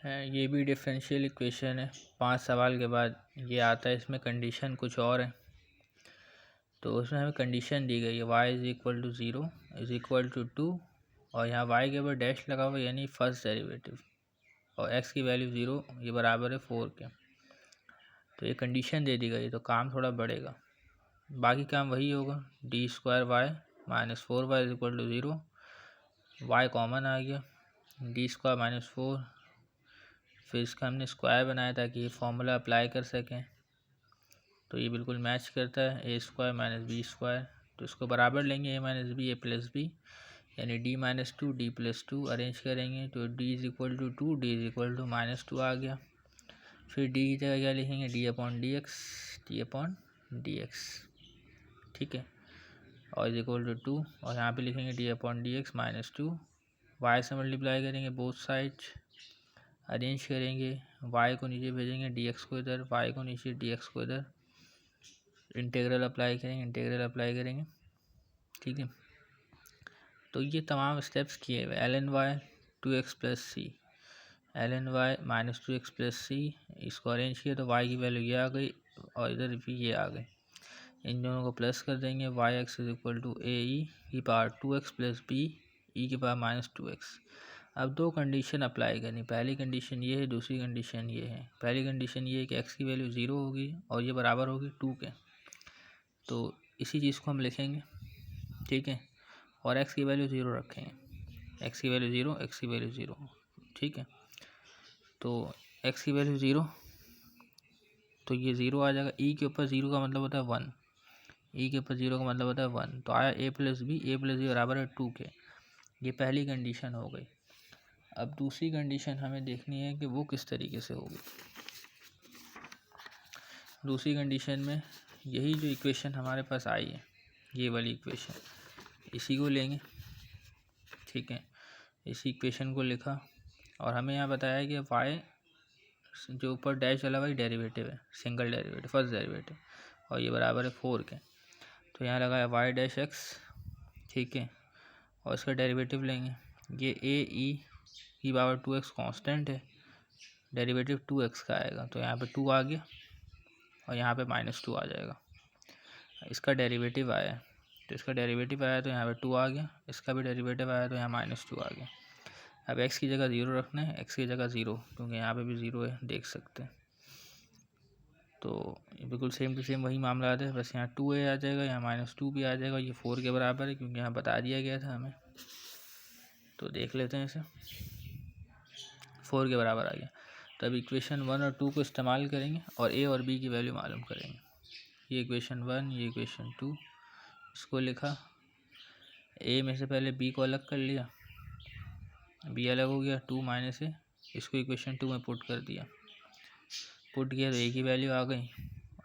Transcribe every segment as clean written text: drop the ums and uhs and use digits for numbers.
है। ये भी डिफरेंशियल इक्वेशन है। 5 सवाल के बाद ये आता है। इसमें कंडीशन कुछ और है। तो उसमें हमें कंडीशन दी गई है y is equal to 0 is equal to 2 और यहाँ y के ऊपर डैश लगा हुआ यानी फर्स्ट डेरिवेटिव और x की वैल्यू 0 ये बराबर है 4 के। तो ये कंडीशन दे दी गई तो काम थोड़ा बढ़ेगा। बाकी काम वही होगा। D square y minus 4y is equal to 0। y common आ गया। डी स्क्वायर माइनस 4 फिर इसका हमने स्क्वायर बनाया ताकि ये फॉर्मूला अप्लाई कर सकें। तो ये बिल्कुल मैच करता है। A square minus B square तो इसको बराबर लेंगे A minus B A plus B यानी D minus two D plus two arrange करेंगे तो D is equal to 2 D is equal to minus 2 आ गया। फिर डी की जगह क्या लिखेंगे डी अपॉन डी एक्स ठीक है और इज इक्वल टू 2 और यहाँ पे लिखेंगे D upon D X minus 2। Y से मल्टीप्लाई करेंगे बोथ साइड्स अरेंज करेंगे। वाई को नीचे भेजेंगे डी एक्स को इधर वाई को नीचे डी एक्स को इधर इंटीग्रल अप्लाई करेंगे ठीक है। तो ये तमाम स्टेप्स किए हुए l n y 2x plus c l n y minus 2x plus c इसको अरेंज किया तो वाई की वैल्यू ये आ गई और इधर भी ये आ गई। इन दोनों को प्लस कर देंगे y x is equal to a e की power 2x plus B E की पावर माइनस 2x। अब दो कंडीशन अप्लाई करनी। पहली कंडीशन ये है दूसरी कंडीशन ये है। पहली कंडीशन ये है कि एक्स की वैल्यू 0 होगी और ये बराबर होगी 2 के। तो इसी चीज़ को हम लिखेंगे ठीक है और x की वैल्यू 0 रखेंगे। x की वैल्यू 0 ठीक है। तो x की वैल्यू 0 तो ये 0 आ जाएगा। e के ऊपर 0 का मतलब होता है 1 e के ऊपर 0 का मतलब होता है 1 तो आया a प्लस बी बराबर है 2 के। ये पहली कंडीशन हो गई। अब दूसरी कंडीशन हमें देखनी है कि वो किस तरीके से होगी। दूसरी कंडीशन में यही जो इक्वेशन हमारे पास आई है ये वाली इक्वेशन इसी को लेंगे ठीक है। इसी इक्वेशन को लिखा और हमें यहाँ बताया कि y जो ऊपर डैश चला हुआ डेरिवेटिव है सिंगल डेरिवेटिव फर्स्ट डेरिवेटिव और ये बराबर है 4 के। तो यहाँ लगाया y डैश x ठीक है और इसका डेरिवेटिव लेंगे। ये ए ई की पावर 2x कांस्टेंट है डेरिवेटिव 2x का आएगा तो यहाँ पे 2 आ गया और यहाँ पे माइनस 2 आ जाएगा। इसका डेरिवेटिव आया तो इसका डेरिवेटिव आया तो यहाँ पे 2 आ गया। इसका भी डेरिवेटिव आया तो यहाँ माइनस 2 आ गया। अब x की जगह 0 रखना है x की जगह 0 क्योंकि यहाँ पे भी 0 है देख सकते हैं। तो बिल्कुल सेम टू सेम वही मामला आता है बस यहाँ 2a आ जाएगा यहाँ माइनस 2 भी आ जाएगा। ये 4 के बराबर है क्योंकि यहाँ बता दिया गया था हमें। तो देख लेते हैं इसे 4 के बराबर आ गया। तो अब इक्वेशन 1 और 2 को इस्तेमाल करेंगे और a और b की वैल्यू मालूम करेंगे। ये इक्वेशन 1 ये इक्वेशन 2 इसको लिखा। a में से पहले b को अलग कर लिया b अलग हो गया 2 माइनस ए इसको इक्वेशन 2 में पुट कर दिया। पुट किया तो a की वैल्यू आ गई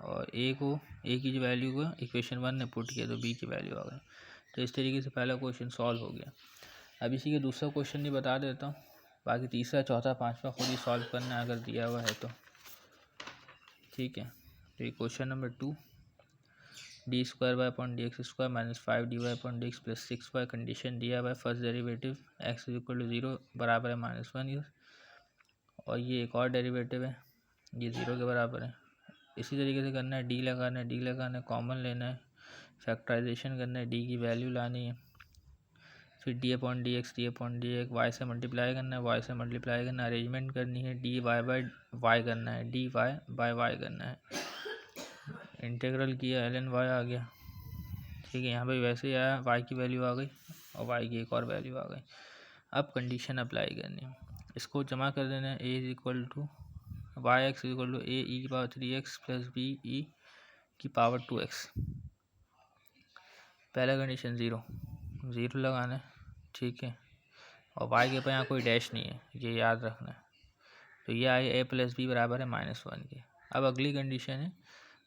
और a की जो वैल्यू को इक्वेशन 1 ने पुट किया तो b की वैल्यू आ गई। तो इस तरीके से पहला क्वेश्चन सॉल्व हो गया। अब इसी के दूसरा क्वेश्चन भी बता देता हूँ। बाकी तीसरा चौथा पांचवा खुद ही सॉल्व करना है अगर दिया हुआ है तो ठीक है। तो ये question number 2 D square Y upon D X square minus 5 D Y upon D X plus 6 Y condition दिया हुआ है first derivative X is equal to 0 बराबर है -1 और ये एक और डेरिवेटिव है ये 0 के बराबर है। इसी तरीके से करना है डी लगाना है कॉमन लेना है फैक्टराइजेशन करना है डी की वैल्यू लानी है। फिर D upon D X Y से मल्टीप्लाई करना है अरेंजमेंट करनी है डी वाई बाई वाई करना है डी वाई बाई वाई करना है। इंटीग्रल किया एल एन वाई आ गया ठीक है। यहाँ पे वैसे ही आया वाई की वैल्यू आ गई और वाई की एक और वैल्यू आ गई। अब कंडीशन अप्लाई करनी है इसको जमा कर देना है a is equal to y x is equal to a e की power 3x plus B E की पावर 2x। पहला कंडीशन 0 लगाना है ठीक है और वाई के ऊपर यहाँ कोई डैश नहीं है ये याद रखना है। तो ये आए a प्लस बी बराबर है -1 के। अब अगली कंडीशन है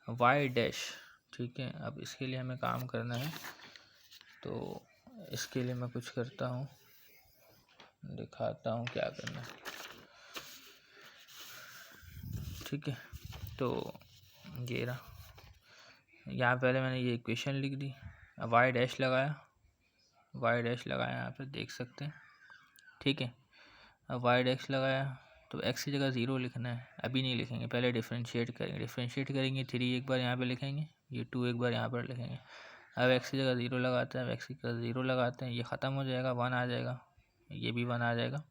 वाई डैश ठीक है। अब इसके लिए हमें काम करना है तो इसके लिए मैं कुछ करता हूँ दिखाता हूँ क्या करना है ठीक है। तो ये रहा यहाँ पहले मैंने ये इक्वेशन लिख दी। अब वाई डैश लगाया यहाँ पे देख सकते हैं ठीक है। अब वाई डैश लगाया तो x की जगह 0 लिखना है, अभी नहीं लिखेंगे, पहले डिफ्रेंशिएट करेंगे 3 एक बार यहाँ पे लिखेंगे, ये 2 एक बार यहाँ पर लिखेंगे। अब x की जगह 0 लगाते हैं, अब x की जगह 0 लगाते हैं, ये ख़त्म हो जाएगा, 1 आ जाएगा, ये भी 1 आ जाएगा,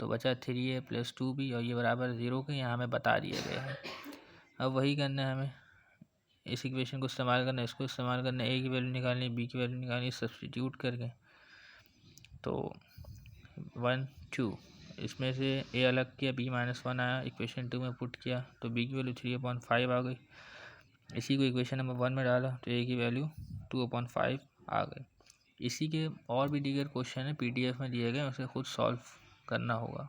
तो बचा 3a + 2b और ये बराबर 0 के, यहाँ हमें बता दिया गया है। अब वही करना है हमें, इस इक्वेशन को इस्तेमाल करना है, इसको इस्तेमाल करना है, a की वैल्यू निकालनी, b की वैल्यू निकालनी, सब्स्टिट्यूट करके। तो 1 2 इसमें से a अलग किया, b -1 आया, इक्वेशन 2 में पुट किया तो b की वैल्यू 3/5 आ गई। इसी को इक्वेशन नंबर 1 में डाला तो a की वैल्यू 2/5 आ गई। इसी के और भी दीगर क्वेश्चन है PDF में दिए गए, उसे खुद सॉल्व करना होगा।